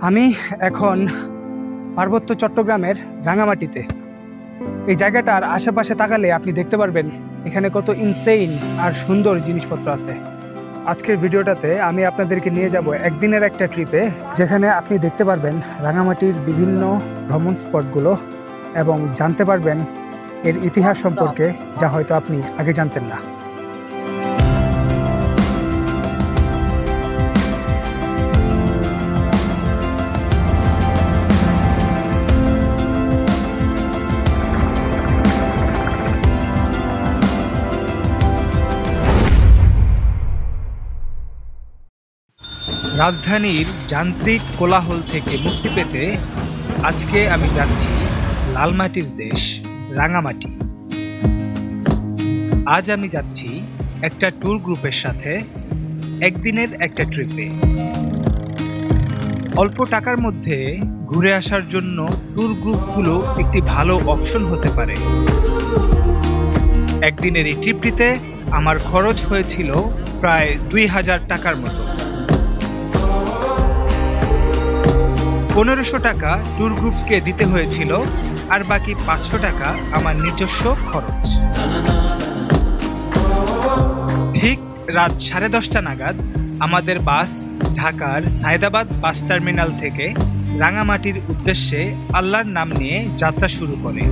আমি এখন পার্বত্য চট্টগ্রামের রাঙামাটিতে। এই জায়গাটার আশেপাশে তাকালে আপনি দেখতে পারবেন এখানে কত ইনসেইন আর সুন্দর জিনিসপত্র আছে। আজকের ভিডিওটাতে আমি আপনাদেরকে নিয়ে যাব একদিনের একটা ট্রিপে, যেখানে আপনি দেখতে পারবেন রাঙামাটির বিভিন্ন ভ্রমণ স্পটগুলো এবং জানতে পারবেন এর ইতিহাস সম্পর্কে, যা হয়তো আপনি আগে জানতেন না। রাজধানীর যান্ত্রিক কোলাহল থেকে মুক্তি পেতে আজকে আমি যাচ্ছি লালমাটির দেশ রাঙামাটি। আজ আমি যাচ্ছি একটা ট্যুর গ্রুপের সাথে একদিনের একটা ট্রিপে। অল্প টাকার মধ্যে ঘুরে আসার জন্য ট্যুর গ্রুপগুলো একটি ভালো অপশন হতে পারে। একদিনের এই ট্রিপটিতে আমার খরচ হয়েছিল প্রায় 2000 টাকার মতো। 1500 টাকা ট্যুর গ্রুপকে দিতে হয়েছিল, আর বাকি 500 টাকা আমার নিজস্ব খরচ। ঠিক রাত 10:30 নাগাদ আমাদের বাস ঢাকার সায়দাবাদ বাস টার্মিনাল থেকে রাঙামাটির উদ্দেশ্যে আল্লাহর নাম নিয়ে যাত্রা শুরু করে।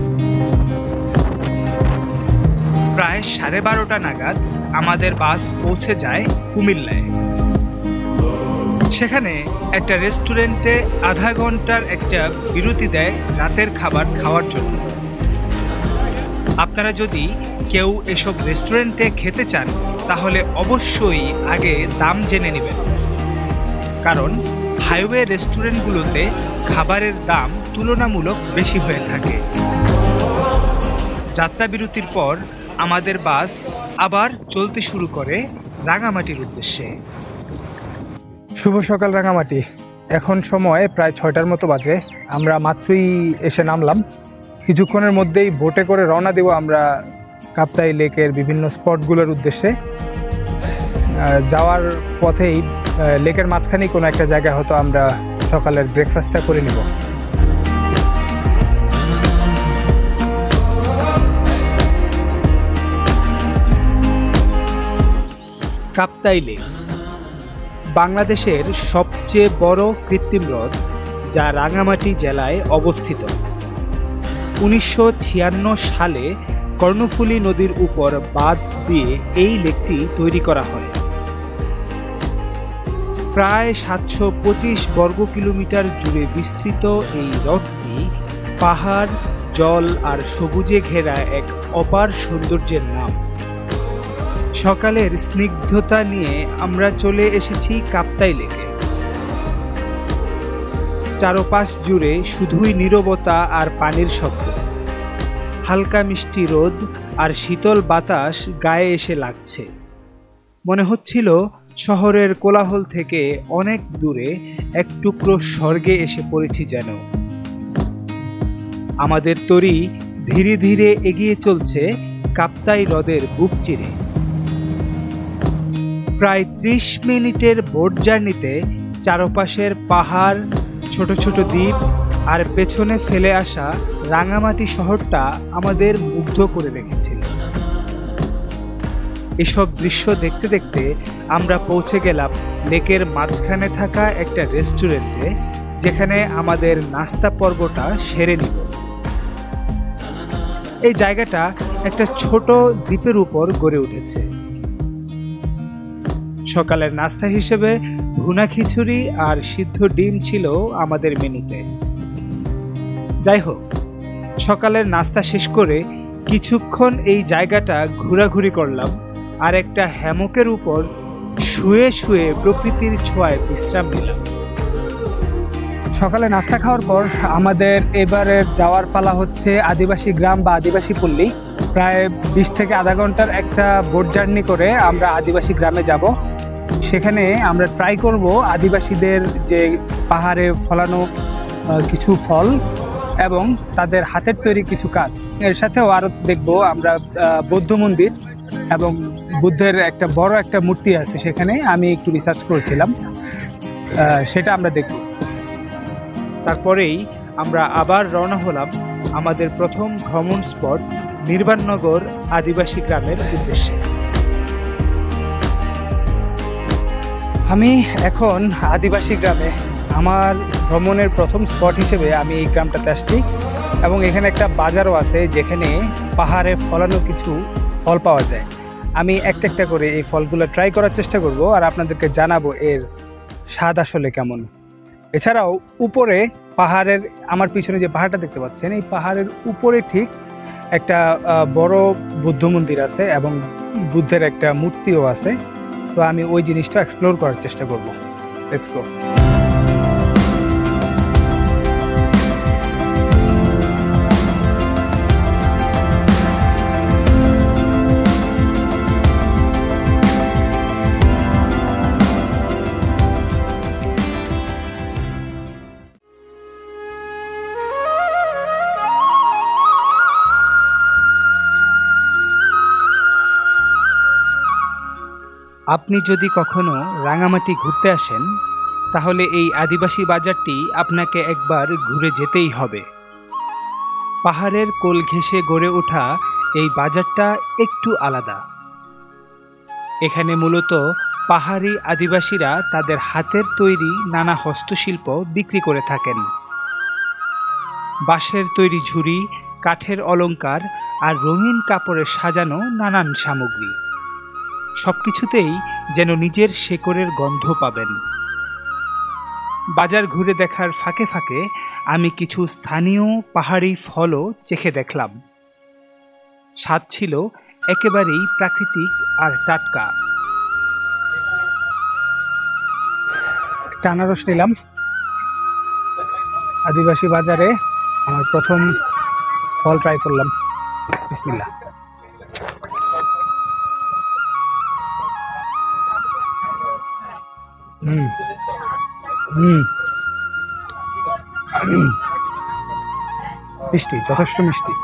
প্রায় 12:30 নাগাদ আমাদের বাস পৌঁছে যায় কুমিল্লায়। সেখানে একটা রেস্টুরেন্টে আধা ঘন্টার একটা বিরতি দেয় রাতের খাবার খাওয়ার জন্য। আপনারা যদি কেউ এসব রেস্টুরেন্টে খেতে চান তাহলে অবশ্যই আগে দাম জেনে নেবেন, কারণ হাইওয়ে রেস্টুরেন্টগুলোতে খাবারের দাম তুলনামূলক বেশি হয়ে থাকে। যাত্রা বিরতির পর আমাদের বাস আবার চলতে শুরু করে রাঙামাটির উদ্দেশ্যে। শুভ সকাল রাঙামাটি। এখন সময় প্রায় 6টার মতো বাজে। আমরা মাত্রই এসে নামলাম। কিছুক্ষণের মধ্যেই বোটে করে রওনা দেব আমরা কাপ্তাই লেকের বিভিন্ন স্পটগুলোর উদ্দেশ্যে। যাওয়ার পথেই লেকের মাঝখানেই কোনো একটা জায়গায় হয়তো আমরা সকালের ব্রেকফাস্টটা করে নিব। কাপ্তাই লেক বাংলাদেশের সবচেয়ে বড় কৃত্রিম হ্রদ, যা রাঙামাটি জেলায় অবস্থিত। 1956 সালে কর্ণফুলী নদীর উপর বাঁধ দিয়ে এই লেকটি তৈরি করা হয়। প্রায় 725 বর্গ কিলোমিটার জুড়ে বিস্তৃত এই হ্রদটি পাহাড়, জল আর সবুজে ঘেরা এক অপার সৌন্দর্যের নাম। সকালের স্নিগ্ধতা নিয়ে আমরা চলে এসেছি কাপ্তাই লেকে। চারপাশ জুড়ে শুধুই নীরবতা আর পানির শব্দ। হালকা মিষ্টি রোদ আর শীতল বাতাস গায়ে এসে লাগছে। মনে হচ্ছিল শহরের কোলাহল থেকে অনেক দূরে এক টুকরো স্বর্গে এসে পড়েছি যেন। আমাদের তরী ধীরে ধীরে এগিয়ে চলছে কাপ্তাই হ্রদের বুক চিরে। প্রায় 30 মিনিটের বোট জার্নিতে চারপাশের পাহাড়, ছোট ছোট দ্বীপ আর পেছনে ফেলে আসা রাঙামাটি শহরটা আমাদের মুগ্ধ করে রেখেছিল। এসব দৃশ্য দেখতে দেখতে আমরা পৌঁছে গেলাম লেকের মাঝখানে থাকা একটা রেস্টুরেন্টে, যেখানে আমাদের নাস্তা পর্বটা সেরে নিব। এই জায়গাটা একটা ছোট দ্বীপের উপর গড়ে উঠেছে। সকালের নাস্তা হিসেবে ভুনা খিচুড়ি আর সিদ্ধ ডিম ছিল আমাদের মেনুতে। যাই হোক, সকালের নাস্তা শেষ করে কিছুক্ষণ এই জায়গাটা ঘোরাঘুরি করলাম আর একটা হ্যামকের উপর শুয়ে শুয়ে প্রকৃতির ছোঁয়ায় বিশ্রাম নিলাম। সকালে নাস্তা খাওয়ার পর আমাদের এবারে যাওয়ার পালা হচ্ছে আদিবাসী গ্রাম বা আদিবাসী পল্লী। প্রায় 20 থেকে আধা ঘন্টার একটা বোট জার্নি করে আমরা আদিবাসী গ্রামে যাব। সেখানে আমরা ট্রাই করব আদিবাসীদের যে পাহাড়ে ফলানো কিছু ফল এবং তাদের হাতের তৈরি কিছু কাজ। এর সাথেও আরও দেখব আমরা বৌদ্ধ মন্দির এবং বুদ্ধের একটা বড় একটা মূর্তি আছে সেখানে। আমি একটু রিসার্চ করেছিলাম, সেটা আমরা দেখব। তারপরেই আমরা আবার রওনা হলাম আমাদের প্রথম ভ্রমণ স্পট নির্বাণনগর আদিবাসী গ্রামের উদ্দেশ্যে। আমি এখন আদিবাসী গ্রামে। আমার ভ্রমণের প্রথম স্পট হিসেবে আমি এই গ্রামটাতে আসছি এবং এখানে একটা বাজারও আছে যেখানে পাহাড়ে ফলানো কিছু ফল পাওয়া যায়। আমি একটা একটা করে এই ফলগুলো ট্রাই করার চেষ্টা করব আর আপনাদেরকে জানাবো এর স্বাদ আসলে কেমন। এছাড়াও উপরে পাহাড়ের, আমার পিছনে যে পাহাড়টা দেখতে পাচ্ছেন, এই পাহাড়ের উপরে ঠিক একটা বড় বুদ্ধ মন্দির আছে এবং বুদ্ধের একটা মূর্তিও আছে। তো আমি ওই জিনিসটা এক্সপ্লোর করার চেষ্টা করব। Let's go. আপনি যদি কখনো রাঙামাটি ঘুরতে আসেন তাহলে এই আদিবাসী বাজারটি আপনাকে একবার ঘুরে যেতেই হবে। পাহাড়ের কোল ঘেঁষে গড়ে ওঠা এই বাজারটা একটু আলাদা। এখানে মূলত পাহাড়ি আদিবাসীরা তাদের হাতের তৈরি নানা হস্তশিল্প বিক্রি করে থাকেন। বাঁশের তৈরি ঝুড়ি, কাঠের অলংকার আর রঙিন কাপড়ে সাজানো নানান সামগ্রী, সবকিছুতেই যেন নিজের শেকড়ের গন্ধ পাবেন। বাজার ঘুরে দেখার ফাঁকে ফাঁকে আমি কিছু স্থানীয় পাহাড়ি ফলও চেখে দেখলাম। স্বাদ ছিল একেবারেই প্রাকৃতিক আর টাটকা। একটা আনারস নিলাম আদিবাসী বাজারে। আমার প্রথম ফল ট্রাই করলাম। বিসমিল্লাহ। মিষ্টি, যথেষ্ট মিষ্টি।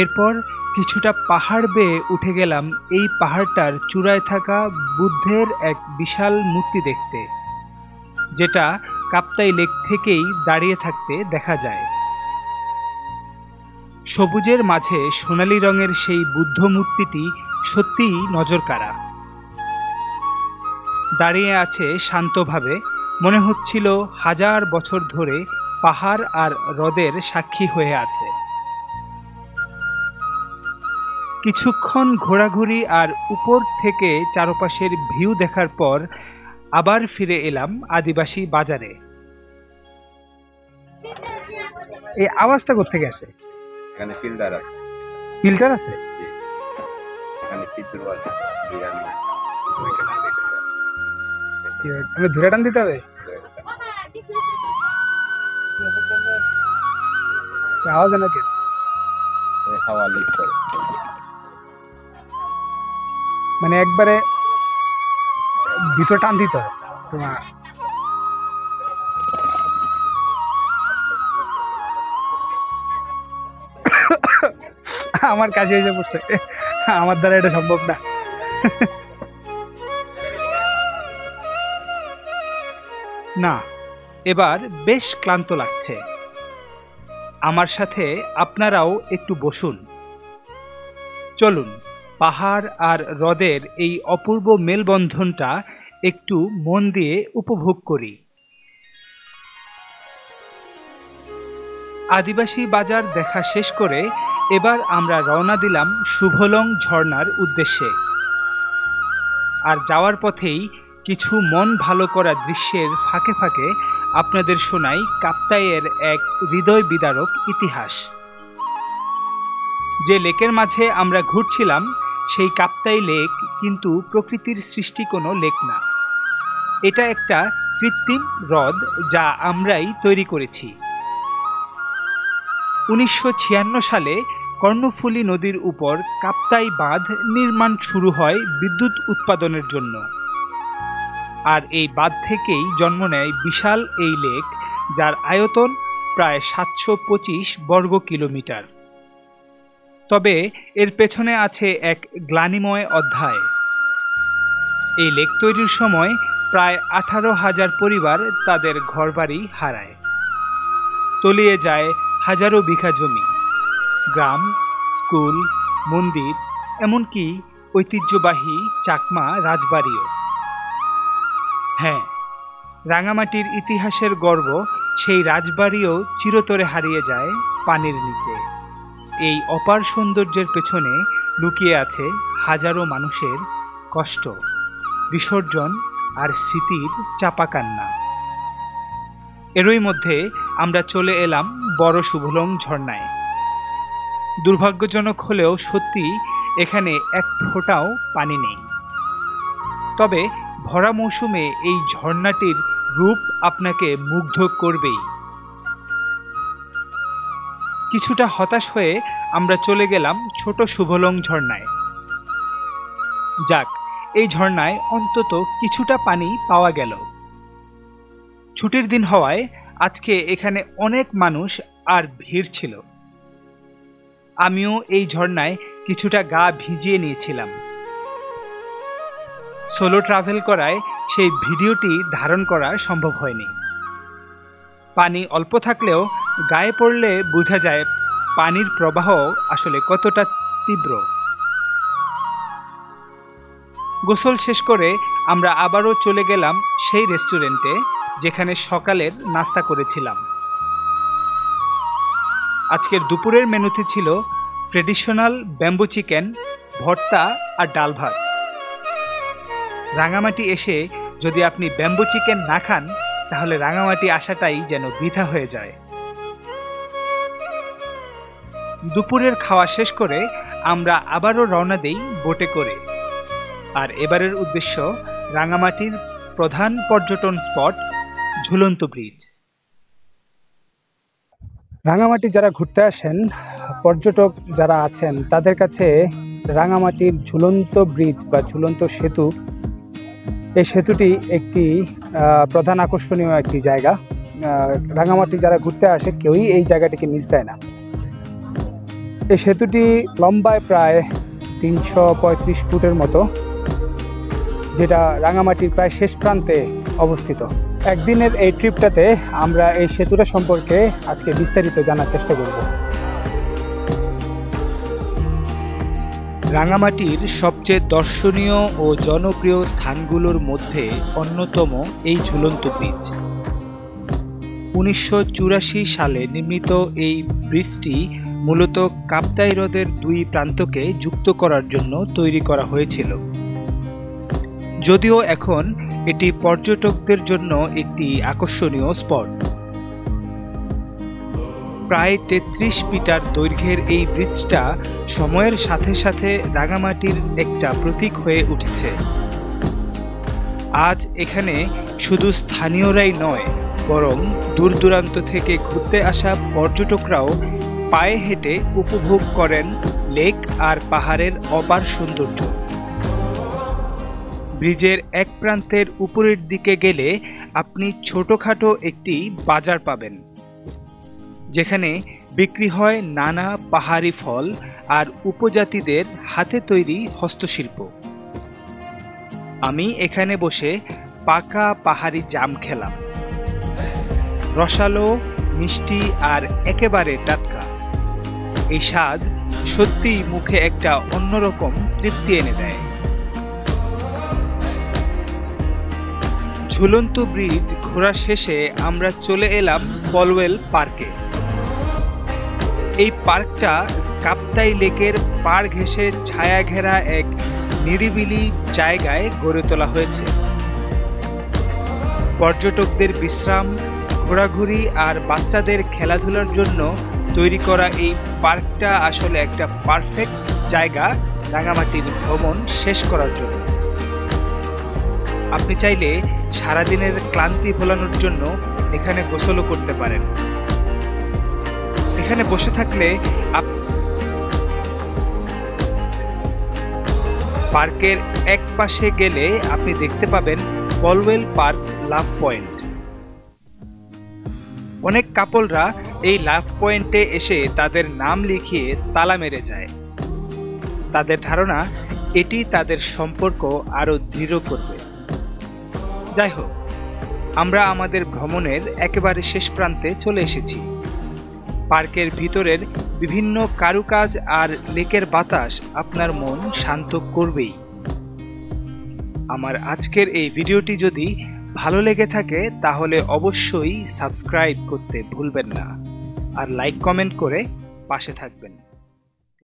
এরপর কিছুটা পাহাড় বেয়ে উঠে গেলাম এই পাহাড়টার চূড়ায় থাকা বুদ্ধের এক বিশাল মূর্তি দেখতে, যেটা কাপ্তাই লেক থেকেই দাঁড়িয়ে থাকতে দেখা যায়। সবুজের মাঝে সোনালী রঙের সেই বুদ্ধ মূর্তিটি সত্যিই নজরকাড়া। দাঁড়িয়ে আছে শান্তভাবে, মনে হচ্ছিল হাজার বছর ধরে পাহাড় আর হ্রদের সাক্ষী হয়ে আছে। কিছুক্ষণ ঘোরাঘুরি আর উপর থেকে চারপাশের ভিউ দেখার পর আবার ফিরে এলাম আদিবাসী বাজারে। এই আওয়াজটা কোত্থেকে আসে? এখানে ফিল্টার আছে। ফিল্টার আছে? এখানে সিদ্ধ আছে। আমি ধরে টান দিতে হবে? আওয়াজ নাকি হাওয়া লিক করে, মানে একবারে ভিতর টান দিতে হয় তোমার। আমার কাছে এসে পড়ছে, আমার দ্বারা এটা সম্ভব না। না, এবার বেশ ক্লান্ত লাগছে। আমার সাথে আপনারাও একটু বসুন। চলুন পাহাড় আর হ্রদের এই অপূর্ব মেলবন্ধনটা একটু মন দিয়ে উপভোগ করি। আদিবাসী বাজার দেখা শেষ করে এবার আমরা রওনা দিলাম শুভলং ঝর্ণার উদ্দেশ্যে। আর যাওয়ার পথেই কিছু মন ভালো করা দৃশ্যের ফাঁকে ফাঁকে আপনাদের শোনাই কাপ্তাইয়ের এক হৃদয় বিদারক ইতিহাস। যে লেকের মাঝে আমরা ঘুরছিলাম সেই কাপ্তাই লেক কিন্তু প্রকৃতির সৃষ্টি কোনো লেক না। এটা একটা কৃত্রিম হ্রদ যা আমরাই তৈরি করেছি। 1956 সালে কর্ণফুলী নদীর উপর কাপ্তাই বাঁধ নির্মাণ শুরু হয় বিদ্যুৎ উৎপাদনের জন্য। আর এই বাঁধ থেকেই জন্ম নেয় বিশাল এই লেক, যার আয়তন প্রায় 725 বর্গ কিলোমিটার। তবে এর পেছনে আছে এক গ্লানিময় অধ্যায়। এই লেক তৈরির সময় প্রায় 18,000 পরিবার তাদের ঘরবাড়ি হারায়। তলিয়ে যায় হাজারো বিঘা জমি, গ্রাম, স্কুল, মন্দির, এমনকি ঐতিহ্যবাহী চাকমা রাজবাড়িও। হ্যাঁ, রাঙামাটির ইতিহাসের গর্ব সেই রাজবাড়িও চিরতরে হারিয়ে যায় পানির নিচে। এই অপার সৌন্দর্যের পেছনে লুকিয়ে আছে হাজারো মানুষের কষ্ট, বিসর্জন আর স্মৃতির চাপা কান্না। এরই মধ্যে আমরা চলে এলাম বড় শুভলং ঝর্ণায়। দুর্ভাগ্যজনক হলেও সত্যি এখানে এক ফোঁটাও পানি নেই। তবে ভরা মৌসুমে এই ঝর্ণাটির রূপ আপনাকে মুগ্ধ করবেই। কিছুটা হতাশ হয়ে আমরা চলে গেলাম ছোট শুভলং ঝর্ণায়। যাক, এই ঝর্ণায় অন্তত কিছুটা পানি পাওয়া গেল। ছুটির দিন হওয়ায় আজকে এখানে অনেক মানুষ আর ভিড় ছিল। আমিও এই ঝর্ণায় কিছুটা গা ভিজিয়ে নিয়েছিলাম। সোলো ট্রাভেল করায় সেই ভিডিওটি ধারণ করা সম্ভব হয়নি। পানি অল্প থাকলেও গায়ে পড়লে বোঝা যায় পানির প্রবাহ আসলে কতটা তীব্র। গোসল শেষ করে আমরা আবারও চলে গেলাম সেই রেস্টুরেন্টে যেখানে সকালের নাস্তা করেছিলাম। আজকের দুপুরের মেনুতে ছিল ট্রেডিশনাল ব্যাম্বু চিকেন, ভর্তা আর ডাল ভাত। রাঙামাটি এসে যদি আপনি ব্যাম্বু চিকেন না খান তাহলে রাঙামাটি আসাটাই যেন বৃথা হয়ে যায়। দুপুরের খাওয়া শেষ করে আমরা আবারও রওনা দেই বোটে করে। আর এবারের উদ্দেশ্য রাঙামাটির প্রধান পর্যটন স্পট ঝুলন্ত ব্রিজ। রাঙামাটি যারা ঘুরতে আসেন, পর্যটক যারা আছেন, তাদের কাছে রাঙামাটির ঝুলন্ত ব্রিজ বা ঝুলন্ত সেতু, এই সেতুটি একটি প্রধান আকর্ষণীয় একটি জায়গা। রাঙামাটি যারা ঘুরতে আসে কেউই এই জায়গাটিকে মিস দেয় না। এই সেতুটি লম্বায় প্রায় 335 ফুটের মতো, যেটা রাঙামাটির প্রায় শেষ প্রান্তে অবস্থিত। একদিনের এই ট্রিপটাতে আমরা এই সেতুটা সম্পর্কে আজকে বিস্তারিত জানার চেষ্টা করব। রাঙামাটির সবচেয়ে দর্শনীয় ও জনপ্রিয় স্থানগুলোর মধ্যে অন্যতম এই ঝুলন্ত ব্রিজ। 1984 সালে নির্মিত এই ব্রিজটি মূলত কাপ্তাই হ্রদের দুই প্রান্তকে যুক্ত করার জন্য তৈরি করা হয়েছিল। যদিও এখন এটি পর্যটকদের জন্য একটি আকর্ষণীয় স্পট। প্রায় 33 মিটার দৈর্ঘ্যের এই ব্রিজটা সময়ের সাথে সাথে রাঙামাটির একটা প্রতীক হয়ে উঠেছে। আজ এখানে শুধু স্থানীয়রাই নয়, বরং দূর দূরান্ত থেকে ঘুরতে আসা পর্যটকরাও পায়ে হেঁটে উপভোগ করেন লেক আর পাহাড়ের অপার সৌন্দর্য। ব্রিজের এক প্রান্তের উপরের দিকে গেলে আপনি ছোটখাটো একটি বাজার পাবেন, যেখানে বিক্রি হয় নানা পাহাড়ি ফল আর উপজাতিদের হাতে তৈরি হস্তশিল্প। আমি এখানে বসে পাকা পাহাড়ি জাম খেলাম। রসালো, মিষ্টি আর একেবারে টাটকা। এই স্বাদ সত্যিই মুখে একটা অন্যরকম তৃপ্তি এনে দেয়। ঝুলন্ত ব্রিজ ঘোরা শেষে আমরা চলে এলাম পলওয়েল পার্কে। এই পার্কটা কাপ্তাই লেকের পাড় ঘেঁষে ছায়া ঘেরা এক নিরিবিলি জায়গায় গড়ে তোলা হয়েছে। পর্যটকদের বিশ্রাম, ঘোরাঘুরি আর বাচ্চাদের খেলাধুলার জন্য তৈরি করা এই পার্কটা আসলে একটা পারফেক্ট জায়গা রাঙামাটির ভ্রমণ শেষ করার জন্য। আপনি চাইলে সারাদিনের ক্লান্তি ভোলানোর জন্য এখানে গোসলও করতে পারেন। এখানে বসে থাকলে পার্কের এক পাশে গেলে আপনি দেখতে পাবেন পলওয়েল পার্ক লাভ পয়েন্ট। অনেক কাপলরা এই লাভ পয়েন্টে এসে তাদের নাম লিখিয়ে তালা মেরে যায়। তাদের ধারণা এটি তাদের সম্পর্ক আরো দৃঢ় করবে। যাই হোক, আমরা আমাদের ভ্রমণের একেবারে শেষ প্রান্তে চলে এসেছি। পার্কের ভিতরের বিভিন্ন কারুকাজ আর লেকের বাতাস আপনার মন শান্ত করবেই। আমার আজকের এই ভিডিওটি যদি ভালো লেগে থাকে তাহলে অবশ্যই সাবস্ক্রাইব করতে ভুলবেন না আর লাইক কমেন্ট করে পাশে থাকবেন।